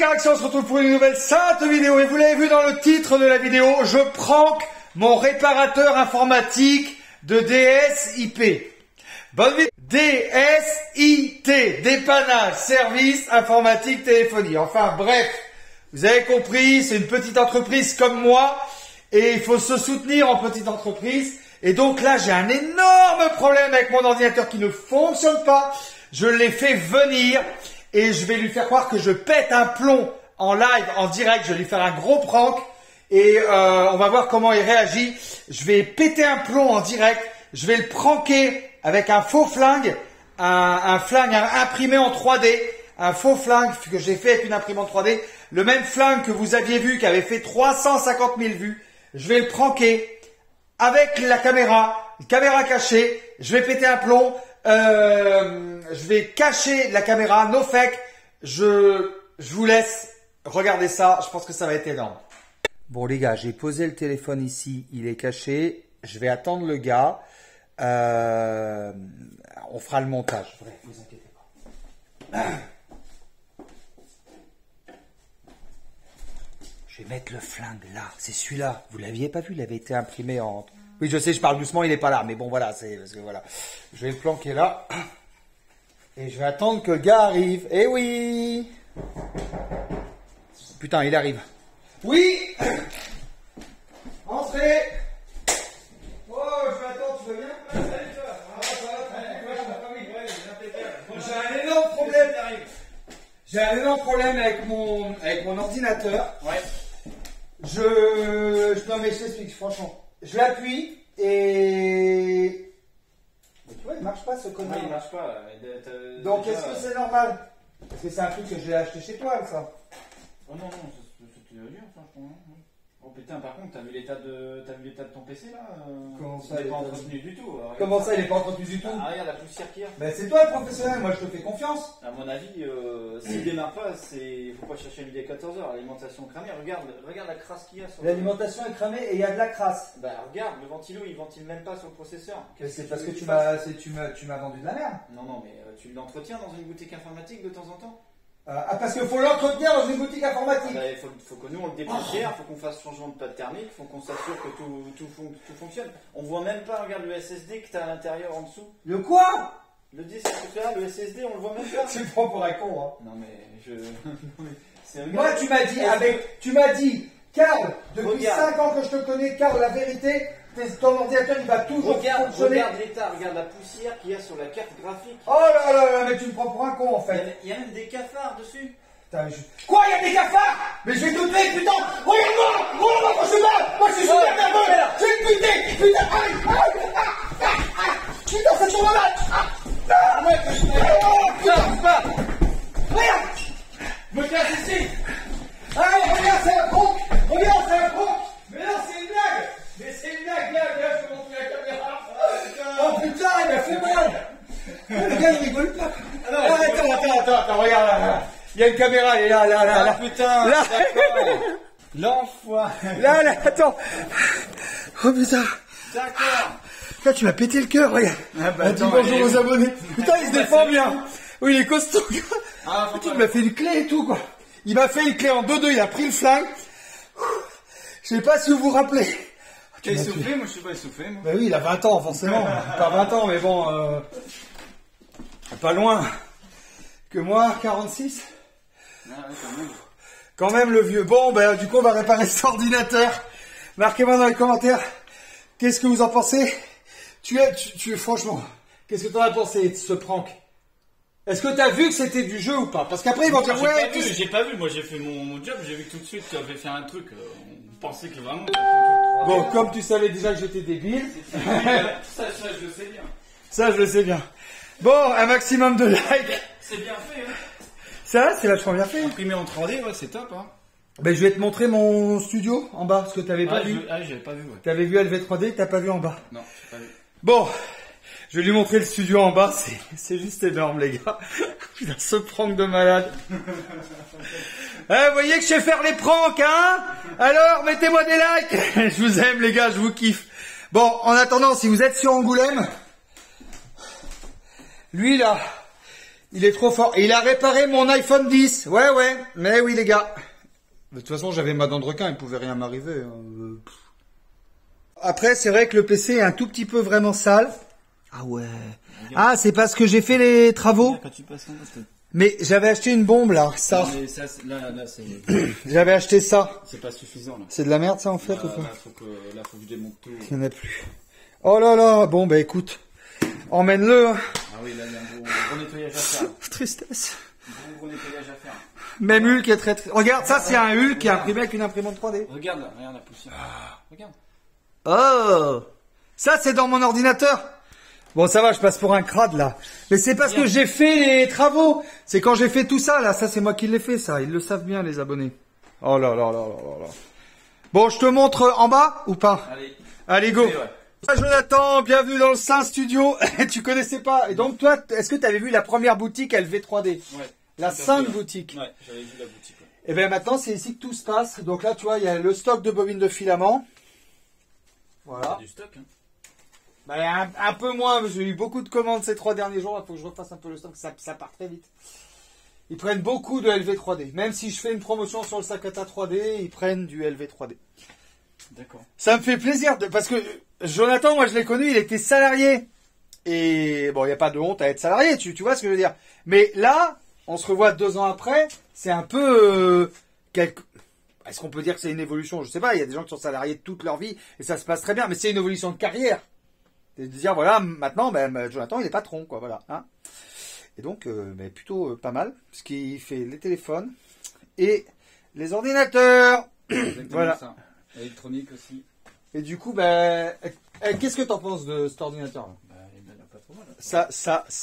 Caraction, on se retrouve pour une nouvelle sainte vidéo. Et vous l'avez vu dans le titre de la vidéo, je prank mon réparateur informatique de DSIP. Bonne vidéo. DSIT, dépannage, service informatique téléphonie. Enfin bref, vous avez compris, c'est une petite entreprise comme moi et il faut se soutenir en petite entreprise. Et donc là, j'ai un énorme problème avec mon ordinateur qui ne fonctionne pas. Je l'ai fait venir et je vais lui faire croire que je pète un plomb en live, en direct. Je vais lui faire un gros prank et on va voir comment il réagit. Je vais péter un plomb en direct. Je vais le pranker avec un faux flingue, un flingue imprimé en 3D, un faux flingue que j'ai fait avec une imprimante 3D. Le même flingue que vous aviez vu, qui avait fait 350 000 vues. Je vais le pranker avec la caméra, une caméra cachée. Je vais péter un plomb. Je vais cacher la caméra, no fake. Je vous laisse regarder ça. Je pense que ça va être énorme. Bon les gars, j'ai posé le téléphone ici. Il est caché. Je vais attendre le gars. On fera le montage. Bref, vous inquiétez pas. Je vais mettre le flingue là. C'est celui-là. Vous l'aviez pas vu, il avait été imprimé en... Oui, je sais, je parle doucement, il n'est pas là. Mais bon, voilà, c'est parce que voilà. Je vais le planquer là. Et je vais attendre que le gars arrive. Eh oui! Putain, il arrive. Oui! Entrez! Oh, je m'attends, tu vas bien? J'ai un énorme problème. J'ai un énorme problème avec mon ordinateur. Ouais. Non mais je t'explique, franchement. Je l'appuie et... Mais tu vois, il marche pas ce connard. Oui, il marche pas. Donc est-ce que c'est normal? Parce que c'est un truc que j'ai acheté chez toi, ça. Oh non, non, c'était dur, franchement. Oh putain, par contre, t'as vu l'état de ton PC là? Comment ça, il n'est pas entretenu du tout. Alors, comment ça, il n'est pas entretenu du tout? Ah, regarde la poussière qu'il y a. Ben, c'est toi le professionnel, moi je te fais confiance. À mon avis, s'il démarre pas, il faut pas chercher midi à 14h. L'alimentation cramée, regarde la crasse qu'il y a sur l'alimentation est cramée et il y a de la crasse. Bah regarde, le ventilo il ventile même pas sur le processeur. C'est parce que tu m'as vendu de la merde. Non, non, mais tu l'entretiens dans une boutique informatique de temps en temps? Parce qu'il faut l'entretenir dans une boutique informatique. Il faut que nous on le dépoussière, il faut qu'on fasse changement de pâte thermique, il faut qu'on s'assure que tout fonctionne. On voit même pas, regarde le SSD que tu as à l'intérieur en dessous. Le quoi? Le disque que tu as, le SSD, on le voit même pas. Tu me prends pour un con, hein. Non mais Moi tu m'as dit, Karl, depuis 5 ans que je te connais, Karl, la vérité, ton ordinateur il va toujours fonctionner. Regarde l'état, regarde la poussière qu'il y a sur la carte graphique. Oh là là là, mais tu me prends pour un con en fait. Il y a même des cafards dessus. Putain, mais quoi, il y a des cafards? Mais je vais te tuer, putain. Regarde-moi, moi je suis là. Moi je suis super nerveux là. Je vais te buter, putain. Putain, c'est sur le match. Putain, regarde. Me casse ici. Allez, regarde, c'est un prank. Regarde, c'est un prank. Mais non, c'est une blague. Mais c'est une blague, viens, je te montre la caméra. Oh putain, il m'a fait mal. Le gars, il rigole pas. Attends, regarde là. Il y a une caméra, elle est là. Ah putain, là. L'enfoiré. Là, attends. Oh putain. D'accord. Là, tu m'as pété le cœur, regarde. Ah bah, dis bonjour aux abonnés. Putain, il se défend bien. Oui, il est costaud. Ah, putain, il m'a fait une clé et tout, quoi. Il m'a fait une clé en 2-2, il a pris le flingue. Je sais pas si vous vous rappelez. Tu es essoufflé? Moi je suis pas essoufflé. Moi. Bah oui, il a 20 ans forcément. Pas 20 ans, mais bon, pas loin que moi, 46. Ah, ouais, quand même le vieux. Bon, bah du coup on va réparer cet ordinateur. Marquez-moi dans les commentaires. Qu'est-ce que vous en pensez? Franchement, qu'est-ce que tu en as pensé de ce prank? Est-ce que tu as vu que c'était du jeu ou pas? Parce qu'après ils vont dire ouais. J'ai pas vu. Moi j'ai fait mon job. J'ai vu tout de suite qu'il avait fait un truc. On pensait que vraiment. Bon, comme tu savais déjà que j'étais débile. Ça je le sais bien. Ça je le sais bien. Bon, un maximum de likes. C'est bien fait. Hein. Ça, c'est vachement bien fait. Imprimé en 3D, ouais, c'est top. Hein. Ben, je vais te montrer mon studio en bas, parce que tu n'avais pas vu. J'avais pas vu, ouais. Tu avais vu LV3D, tu n'as pas vu en bas. Non, j'ai pas vu. Bon, je vais lui montrer le studio en bas, c'est juste énorme, les gars. Putain, ce prank de malade. Vous voyez que je sais faire les pranks, hein? Alors, mettez-moi des likes. Je vous aime, les gars, je vous kiffe. Bon, en attendant, si vous êtes sur Angoulême, lui, là, Il est trop fort. Et il a réparé mon iPhone 10. Ouais, ouais. Mais oui, les gars. De toute façon, j'avais ma dent de requin, il pouvait rien m'arriver. Après, c'est vrai que le PC est un tout petit peu vraiment sale. Ah ouais. Ah, c'est parce que j'ai fait les travaux. Quand tu passes Mais j'avais acheté une bombe là, ça. mais ça, là, c'est... J'avais acheté ça. C'est pas suffisant, là. C'est de la merde ça en fait ou pas? Faut que je démonte tout. Il n'y en a plus. Oh là là, bon bah écoute, emmène-le. Hein. Ah oui, là, il y a un gros nettoyage à faire. Tristesse. Gros nettoyage à faire. Même Hulk est très... Regarde, ça c'est un Hulk qui est imprimé avec une imprimante 3D. Regarde là, regarde la poussière. Regarde. Oh, ça c'est dans mon ordinateur. Bon ça va, je passe pour un crade là. Mais c'est parce que j'ai fait les travaux. C'est quand j'ai fait tout ça là, ça c'est moi qui l'ai fait ça. Ils le savent bien les abonnés. Oh là là là là là là. Bon, je te montre en bas ou pas? Allez go. Ouais. Jonathan, bienvenue dans le Saint Studio. Tu connaissais pas. Et donc toi, est-ce que tu avais vu la première boutique LV3D? Ouais. La Sainte boutique. Ouais, j'avais vu la boutique. Ouais. Et bien maintenant, c'est ici que tout se passe. Donc là, tu vois, il y a le stock de bobines de filament. Voilà. Du stock, hein. Bah, un peu moins, j'ai eu beaucoup de commandes ces 3 derniers jours. Il faut que je refasse un peu le stock, ça part très vite. Ils prennent beaucoup de LV3D. Même si je fais une promotion sur le Sakata 3D, ils prennent du LV3D. D'accord. Ça me fait plaisir, parce que Jonathan, moi je l'ai connu, il était salarié. Et bon, il n'y a pas de honte à être salarié, tu vois ce que je veux dire. Mais là, on se revoit 2 ans après, c'est un peu... Est-ce qu'on peut dire que c'est une évolution? Je sais pas, il y a des gens qui sont salariés toute leur vie et ça se passe très bien, mais c'est une évolution de carrière. C'est de dire, voilà, maintenant, ben, Jonathan, il est patron, quoi, voilà. Hein. Et donc, ben, plutôt pas mal, parce qu'il fait les téléphones et les ordinateurs. Voilà. Ça. Électronique aussi. Et du coup, ben, qu'est-ce que t'en penses de cet ordinateur-là? Il n'a pas trop mal. Ça,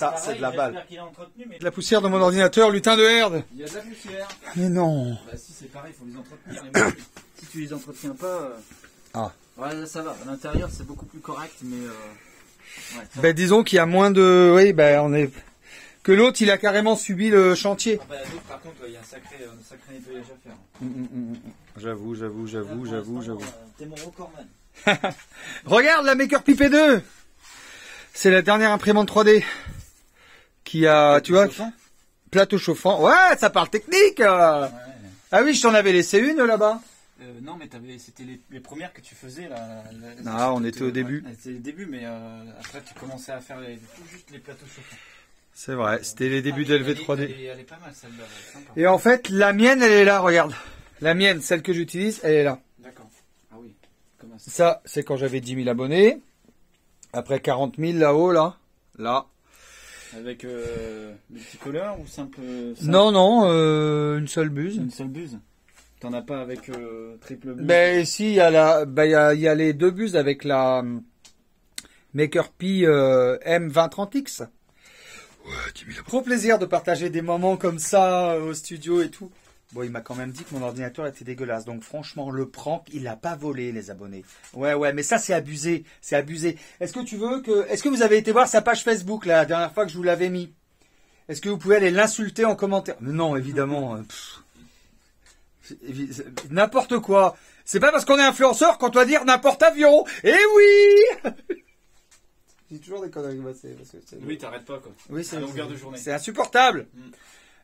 Pareil, c'est de la balle. Qu'il a entretenu, mais... De la poussière de mon ordinateur, lutin de herde. Il y a de la poussière. Mais non. Bah si, c'est pareil, il faut les entretenir. Et même, si tu les entretiens pas... Ah. Ouais, là, ça va. À l'intérieur, c'est beaucoup plus correct, mais... Ouais, ben, disons qu'il y a moins de... Oui, ben, on est... Que l'autre, il a carrément subi le chantier. Ah bah, l'autre, par contre, il y a un sacré nettoyage à faire. J'avoue. T'es mon recordman. Regarde la Maker PP2. C'est la dernière imprimante 3D qui a, tu vois, plateau chauffant. Ouais, ça parle technique. Ouais. Ah oui, je t'en avais laissé une là-bas. Non, mais c'était les premières que tu faisais là. Ah, on était au début. C'était le début, mais après tu commençais à faire juste les plateaux chauffants. C'est vrai, c'était les débuts de LV3D. Elle est pas mal celle-là. Et en fait, la mienne, elle est là, regarde. La mienne, celle que j'utilise, elle est là. D'accord. Ah oui. Comment ça? Ça, c'est quand j'avais 10 000 abonnés. Après 40 000 là-haut, là. Là. Avec multicolore ou simple? Non, une seule buse. Une seule buse. T'en as pas avec triple buse? Ben si, il y a il y a les 2 buses avec la Maker P M2030X. Ouais, 10 000 Trop plaisir de partager des moments comme ça au studio et tout. Bon, il m'a quand même dit que mon ordinateur était dégueulasse. Donc franchement, le prank, il l'a pas volé, les abonnés. Ouais, mais ça c'est abusé, c'est abusé. Est-ce que vous avez été voir sa page Facebook la dernière fois que je vous l'avais mis? Est-ce que vous pouvez aller l'insulter en commentaire? Non, évidemment. N'importe quoi. C'est pas parce qu'on est influenceur qu'on doit dire n'importe avion. Eh oui. J'ai toujours des conneries. Oui, t'arrêtes pas quoi. Oui, c'est à longueur de journée. C'est insupportable.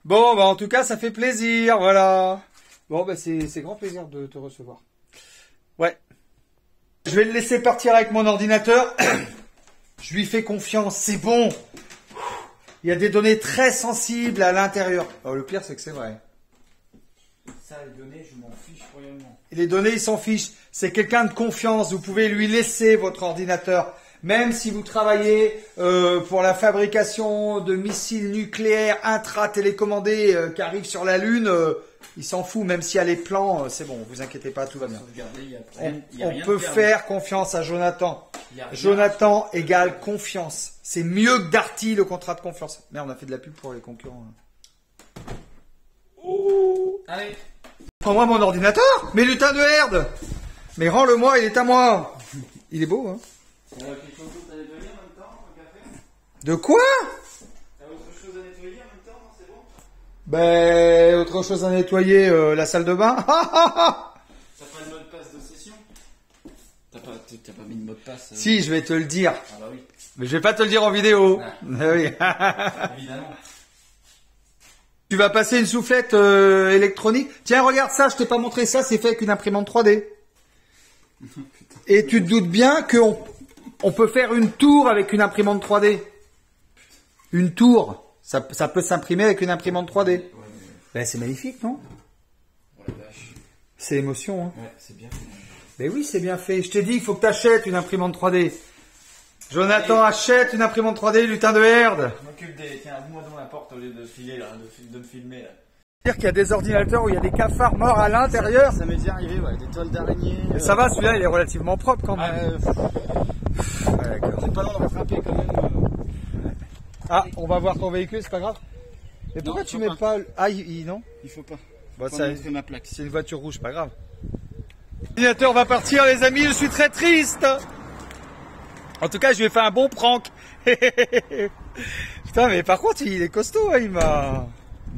Bon, bah en tout cas, ça fait plaisir, voilà. Bon, bah c'est grand plaisir de te recevoir. Ouais. Je vais le laisser partir avec mon ordinateur. Je lui fais confiance, c'est bon. Il y a des données très sensibles à l'intérieur. Oh, le pire, c'est que c'est vrai. Ça, les données, je m'en fiche royalement. Et les données, il s'en fiche. C'est quelqu'un de confiance. Vous pouvez lui laisser votre ordinateur. Même si vous travaillez pour la fabrication de missiles nucléaires intra-télécommandés qui arrivent sur la Lune, il s'en fout. Même s'il y a les plans, c'est bon, vous inquiétez pas, tout va bien. On peut faire confiance à Jonathan. Jonathan égale confiance. C'est mieux que Darty, le contrat de confiance. Merde, on a fait de la pub pour les concurrents. Oh. Allez. Prends-moi mon ordinateur. Mais lutin de herde. Mais rends-le-moi, il est à moi. Il est beau, hein. Quelque chose d'autre à nettoyer en même temps, un café? De quoi? T'as autre chose à nettoyer en même temps, non, c'est bon? Ben, autre chose à nettoyer, la salle de bain. T'as pas de mot de passe de session? T'as pas mis de mot de passe? Si, je vais te le dire. Ah bah oui. Mais je vais pas te le dire en vidéo. Ah. Oui. Évidemment. Tu vas passer une soufflette électronique. Tiens, regarde ça, je t'ai pas montré ça, c'est fait avec une imprimante 3D. Et tu te doutes bien qu'on peut faire une tour avec une imprimante 3D. Une tour, ça peut s'imprimer avec une imprimante 3D. Ouais, Ben, c'est magnifique, non? oh la vache. C'est l'émotion, hein. Ouais, c'est bien fait. Ben oui, c'est bien fait. Je t'ai dit, il faut que tu achètes une imprimante 3D. Jonathan, achète une imprimante 3D, lutin de herde. Je m'occupe des... Tiens, ouvre-moi dans la porte au lieu de filer là, de me filmer là. C'est-à-dire qu'il y a des ordinateurs où il y a des cafards morts à l'intérieur. Ça m'est déjà arrivé, ouais, des toiles d'araignée. Mais ça va, celui-là, il est relativement propre quand même. Ouais, d'accord. c'est pas loin de rattraper quand même. Ah, on va voir ton véhicule, c'est pas grave. Mais pourquoi Non, tu faut mets pas. pas... Ah, non? Il faut pas. Bah, Faut ça, montrer ma plaque. c'est une voiture rouge, pas grave. L'ordinateur va partir, les amis, je suis très triste. En tout cas, je lui ai fait un bon prank. Putain, mais par contre, il est costaud, hein, il m'a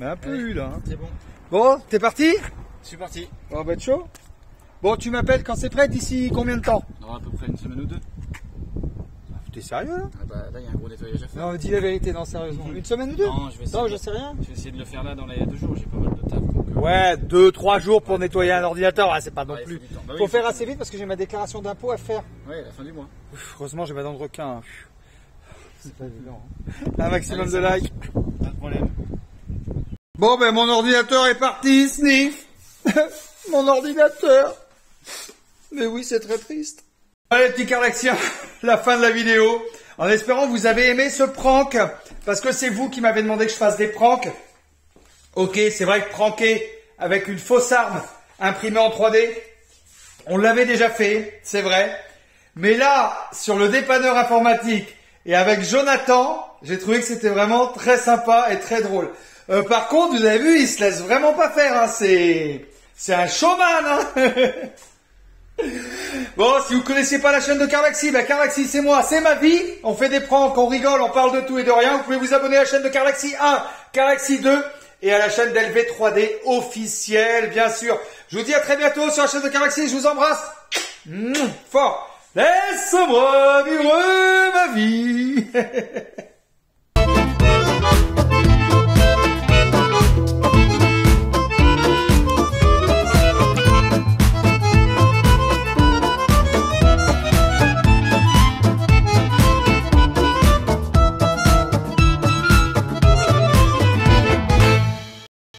un peu eu, là. Hein. C'est bon. Bon, t'es parti? Je suis parti. On va être chaud. Bon, tu m'appelles quand c'est prêt, d'ici combien de temps? Dans à peu près une semaine ou deux. T'es sérieux, là? Ah bah là, il y a un gros nettoyage à faire. Non, dis la vérité, non, sérieusement. Une semaine ou deux? Non, je vais essayer. Non, je sais rien. Je vais essayer de le faire là dans les 2 jours. J'ai pas mal de taf. Donc, Ouais, 2-3 jours pour nettoyer un ordinateur, ah, c'est pas non ouais, plus. il faut du temps. Bah oui, Faut il faire faut- assez vite parce que j'ai ma déclaration d'impôt à faire. Ouais, à la fin du mois. Heureusement, j'ai ma dent de requin. C'est pas évident. Hein. Un maximum de Allez, ça likes. Pas de problème. Bon, ben mon ordinateur est parti, sniff. Mon ordinateur. Mais oui, c'est très triste. Allez, petits Cardaxiens, la fin de la vidéo. En espérant que vous avez aimé ce prank, parce que c'est vous qui m'avez demandé que je fasse des pranks. Ok, c'est vrai que pranker avec une fausse arme imprimée en 3D, on l'avait déjà fait, c'est vrai. Mais là, sur le dépanneur informatique et avec Jonathan, j'ai trouvé que c'était vraiment très sympa et très drôle. Par contre, vous avez vu, il se laisse vraiment pas faire. Hein. C'est un showman. Hein. Bon, si vous connaissez pas la chaîne de Cardaxi, ben Cardaxi c'est moi, c'est ma vie. On fait des pranks, on rigole, on parle de tout et de rien. Vous pouvez vous abonner à la chaîne de Cardaxi 1, Cardaxi 2 et à la chaîne d'LV3D officielle, bien sûr. Je vous dis à très bientôt sur la chaîne de Cardaxi. Je vous embrasse. Fort. Laisse-moi vivre ma vie.